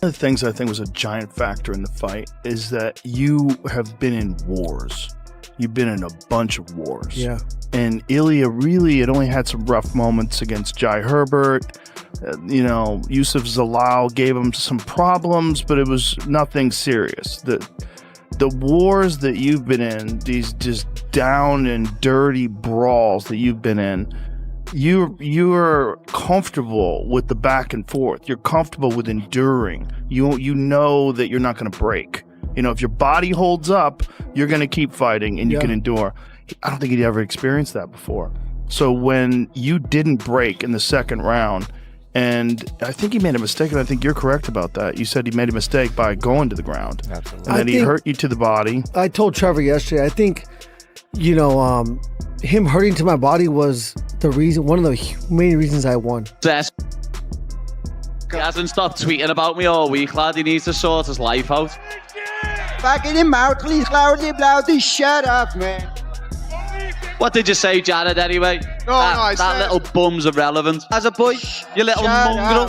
One of the things I think was a giant factor in the fight is that you have been in wars. You've been in a bunch of wars. Yeah. And Ilia really had only had some rough moments against Jai Herbert. Yusuf Zalal gave him some problems, but it was nothing serious. The wars that you've been in, these just down and dirty brawls that you've been in, you're comfortable with the back and forth. You're comfortable with enduring. You know that you're not going to break. If your body holds up, you're going to keep fighting and you can endure. I don't think he'd ever experienced that before. So when you didn't break in the second round, and I think he made a mistake, and I think you're correct about that. You said he made a mistake by going to the ground. Absolutely. And then he hurt you to the body. I told Trevor yesterday, I think, him hurting to my body was one of the main reasons I won. He hasn't stopped tweeting about me all week, lad. He needs to sort his life out. Fucking him out, please, loudly, shut up, man. What did you say, Jared, anyway? I that said... little bum's irrelevant. As a boy, you little mongrel.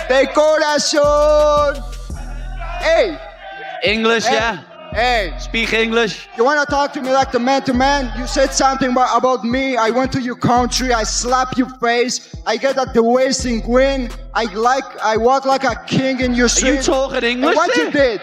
De corazón. Hey. English, yeah? Hey. Speak English. You want to talk to me like the man to man? You said something about me. I went to your country. I slap your face. I get at the wasting win. I walk like a king in your street. Are you talking English? And what you did?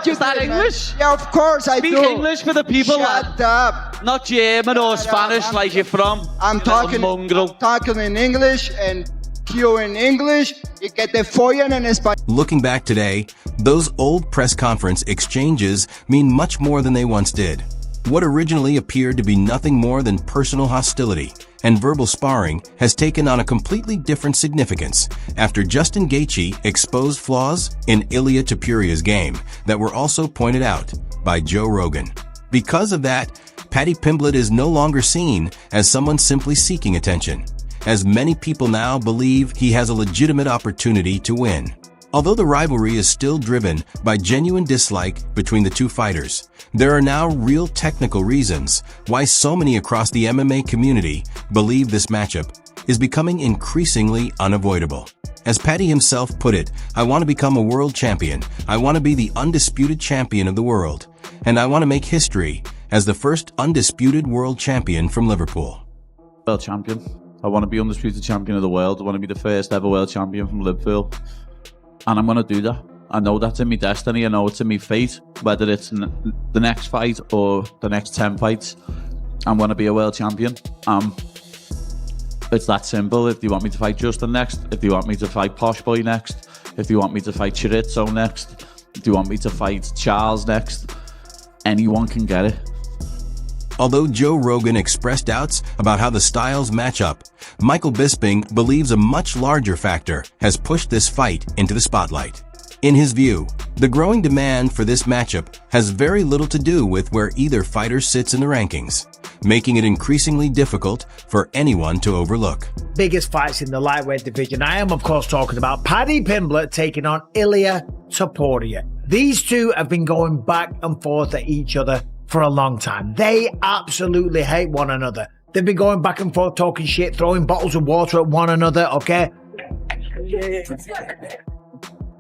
Is that English? Man? Yeah, of course I do. Speak English for the people. Shut up. Not German or Spanish like you're from. I'm talking in English and pure in English. You get the foreign and Spanish. Looking back today, those old press conference exchanges mean much more than they once did. What originally appeared to be nothing more than personal hostility and verbal sparring has taken on a completely different significance after Justin Gaethje exposed flaws in Ilia Topuria's game that were also pointed out by Joe Rogan. Because of that, Paddy Pimblett is no longer seen as someone simply seeking attention, as many people now believe he has a legitimate opportunity to win. Although the rivalry is still driven by genuine dislike between the two fighters, there are now real technical reasons why so many across the MMA community believe this matchup is becoming increasingly unavoidable. As Paddy himself put it, "I want to become a world champion. I want to be the undisputed champion of the world. And I want to make history as the first undisputed world champion from Liverpool." World champion. I want to be undisputed champion of the world. I want to be the first ever world champion from Liverpool. And I'm going to do that. I know that's in my destiny. I know it's in my fate. Whether it's the next fight or the next 10 fights, I'm going to be a world champion. It's that simple. If you want me to fight Justin next, if you want me to fight Posh Boy next, if you want me to fight Chorizo next, if you want me to fight Charles next, anyone can get it. Although Joe Rogan expressed doubts about how the styles match up, Michael Bisping believes a much larger factor has pushed this fight into the spotlight. In his view, the growing demand for this matchup has very little to do with where either fighter sits in the rankings, making it increasingly difficult for anyone to overlook. Biggest fights in the lightweight division. I am, of course, talking about Paddy Pimblett taking on Ilia Topuria. These two have been going back and forth at each other for a long time. They absolutely hate one another. They've been going back and forth, talking shit, throwing bottles of water at one another, okay?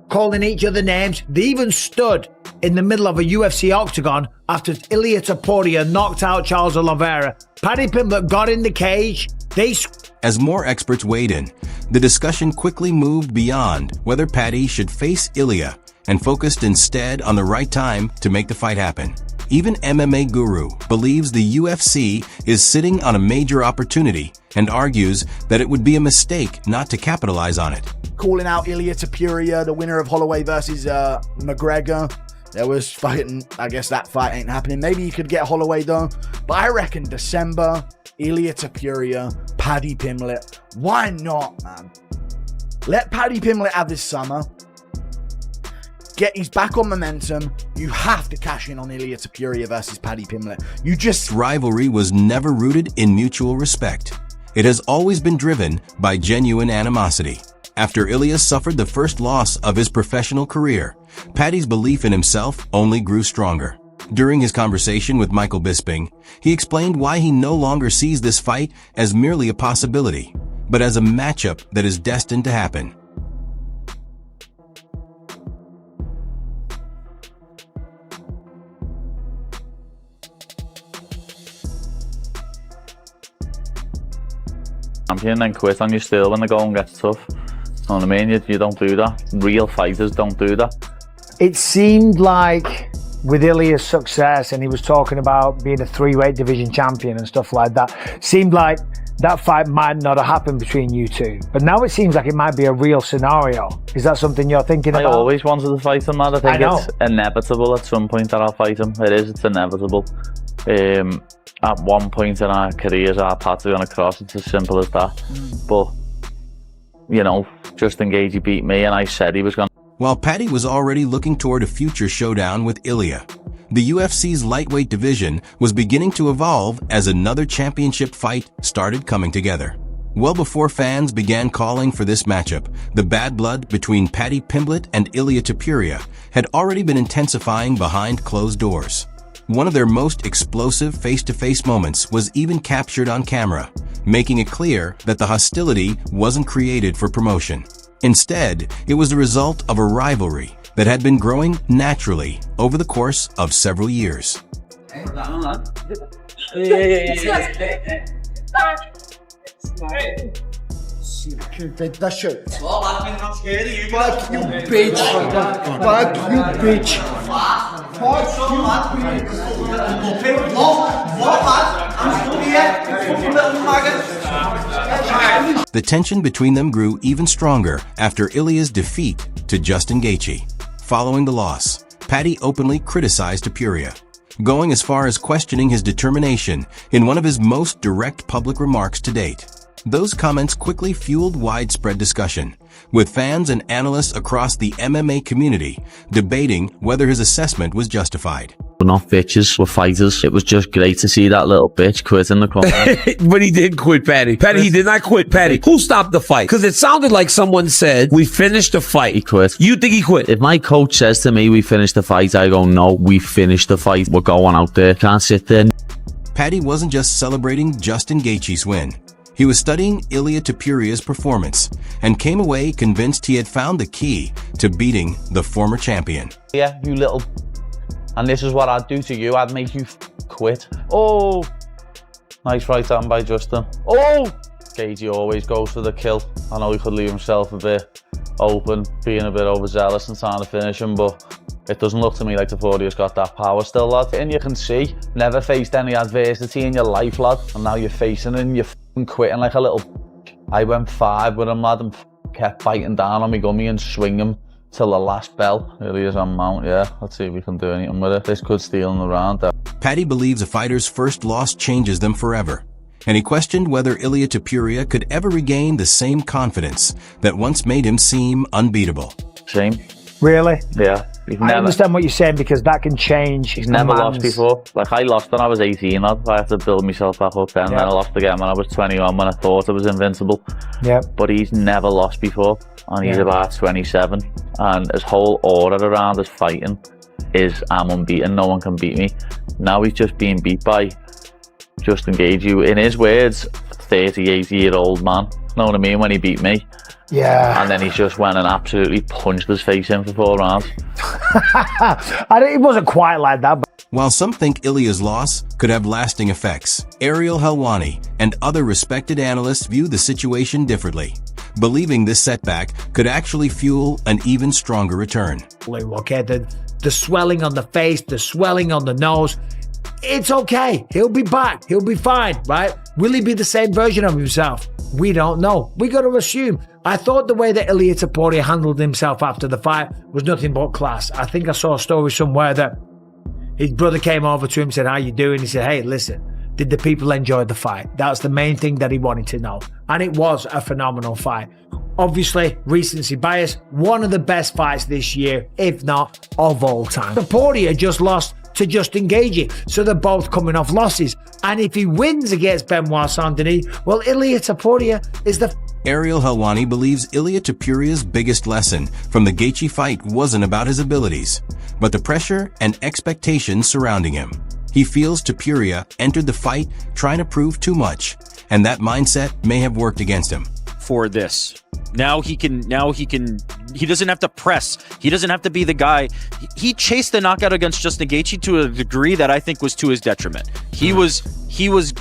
Calling each other names. They even stood in the middle of a UFC octagon after Ilia Topuria knocked out Charles Oliveira. Paddy Pimblett got in the cage. As more experts weighed in, the discussion quickly moved beyond whether Paddy should face Ilia and focused instead on the right time to make the fight happen. Even MMA Guru believes the UFC is sitting on a major opportunity and argues that it would be a mistake not to capitalize on it. Calling out Ilia Topuria, the winner of Holloway versus McGregor. There was fighting, I guess that fight ain't happening. Maybe you could get Holloway though. But I reckon December, Ilia Topuria, Paddy Pimblett. Why not, man? Let Paddy Pimblett have this summer. He's back on momentum. You have to cash in on Ilia Topuria versus Paddy Pimblett. This rivalry was never rooted in mutual respect. It has always been driven by genuine animosity. After Ilia suffered the first loss of his professional career, Paddy's belief in himself only grew stronger. During his conversation with Michael Bisping, he explained why he no longer sees this fight as merely a possibility, but as a matchup that is destined to happen. champion and then quit on your still when the going gets tough. You know what I mean? You don't do that. Real fighters don't do that. It seemed like with Ilia's success, and he was talking about being a 3-weight division champion and stuff like that, seemed like that fight might not have happened between you two. But now it seems like it might be a real scenario. Is that something you're thinking about? I always wanted to fight him, man. I think it's inevitable at some point that I'll fight him. It's inevitable. At one point in our careers, our paths are going to cross. It's as simple as that. But, you know, Justin Gaethje beat me and I said he was going to. While Paddy was already looking toward a future showdown with Ilia, the UFC's lightweight division was beginning to evolve as another championship fight started coming together. Well before fans began calling for this matchup, the bad blood between Paddy Pimblett and Ilia Topuria had already been intensifying behind closed doors. One of their most explosive face-to-face moments was even captured on camera, making it clear that the hostility wasn't created for promotion. Instead, it was the result of a rivalry that had been growing naturally over the course of several years. That shirt. Fuck you, bitch. Fuck you, bitch. The tension between them grew even stronger after Ilia's defeat to Justin Gaethje. Following the loss, Paddy openly criticized Topuria, going as far as questioning his determination in one of his most direct public remarks to date. Those comments quickly fueled widespread discussion, with fans and analysts across the MMA community debating whether his assessment was justified. We're not bitches, we're fighters. It was just great to see that little bitch quit in the corner. But he did quit, Paddy. He did not quit, Paddy. Who stopped the fight? Because it sounded like someone said, we finished the fight. He quit. You think he quit? If my coach says to me, we finished the fight, I go, no, we finished the fight. We're going out there. Can't sit there. Paddy wasn't just celebrating Justin Gaethje's win. He was studying Ilia Topuria's performance and came away convinced he had found the key to beating the former champion. Yeah, you little... And this is what I'd do to you. I'd make you quit. Oh! Nice right hand by Justin. Oh! Gaethje always goes for the kill. I know he could leave himself a bit open, being a bit overzealous and trying to finish him, but it doesn't look to me like Topuria's got that power still, lad. And you can see, never faced any adversity in your life, lad. And now you're facing it and you're quitting like a little... I went 5 with him, lad, and kept biting down on me gummy and swinging till the last bell. Really is on mount, yeah. Let's see if we can do anything with it. This could steal in the round. Paddy believes a fighter's first loss changes them forever, and he questioned whether Ilia Topuria could ever regain the same confidence that once made him seem unbeatable. Same. Really? Yeah. I understand what you're saying, because that can change. He's never lost before. Like, I lost when I was 18, lad. I had to build myself back up then. Yeah. Then I lost again when I was 21, when I thought I was invincible. Yeah. But he's never lost before, and he's about 27. And his whole aura around his fighting is, I'm unbeaten, no one can beat me. Now he's just being beat by Justin Gaethje. In his words, 38-year-old man. You know what I mean? When he beat me. Yeah. And then he just went and absolutely punched his face in for 4 rounds. It wasn't quite like that. But... While some think Ilia's loss could have lasting effects, Ariel Helwani and other respected analysts view the situation differently, believing this setback could actually fuel an even stronger return. Okay, the swelling on the face, the swelling on the nose, it's okay. He'll be back. He'll be fine, right? Will he be the same version of himself? We don't know. We got to assume. I thought the way that Ilia Topuria handled himself after the fight was nothing but class. I think I saw a story somewhere that his brother came over to him and said, how you doing? He said, hey, listen, did the people enjoy the fight? That's the main thing that he wanted to know. And it was a phenomenal fight. Obviously, recency bias, one of the best fights this year, if not of all time. Topuria just lost to Justin Gaethje, so they're both coming off losses. And if he wins against Benoit Saint-Denis, well, Ilia Topuria is the... Ariel Helwani believes Ilia Topuria's biggest lesson from the Gaethje fight wasn't about his abilities, but the pressure and expectations surrounding him. He feels Topuria entered the fight trying to prove too much, and that mindset may have worked against him. For this. Now he doesn't have to press. He doesn't have to be the guy. He chased the knockout against Justin Gaethje to a degree that I think was to his detriment. He was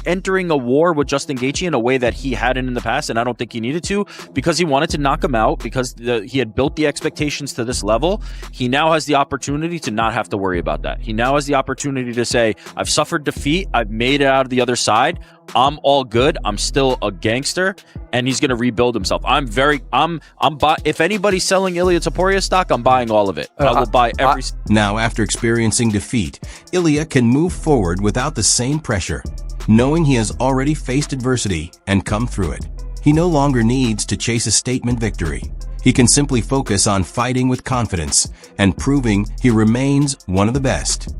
entering a war with Justin Gaethje in a way that he hadn't in the past, and I don't think he needed to, because he wanted to knock him out, because he had built the expectations to this level. He now has the opportunity to not have to worry about that. He now has the opportunity to say, I've suffered defeat, I've made it out of the other side, I'm all good, I'm still a gangster, and he's going to rebuild himself. If anybody's selling Ilia Topuria stock, I'm buying all of it. I will buy every. Now, after experiencing defeat, Ilia can move forward without the same pressure, knowing he has already faced adversity and come through it. He no longer needs to chase a statement victory. He can simply focus on fighting with confidence and proving he remains one of the best.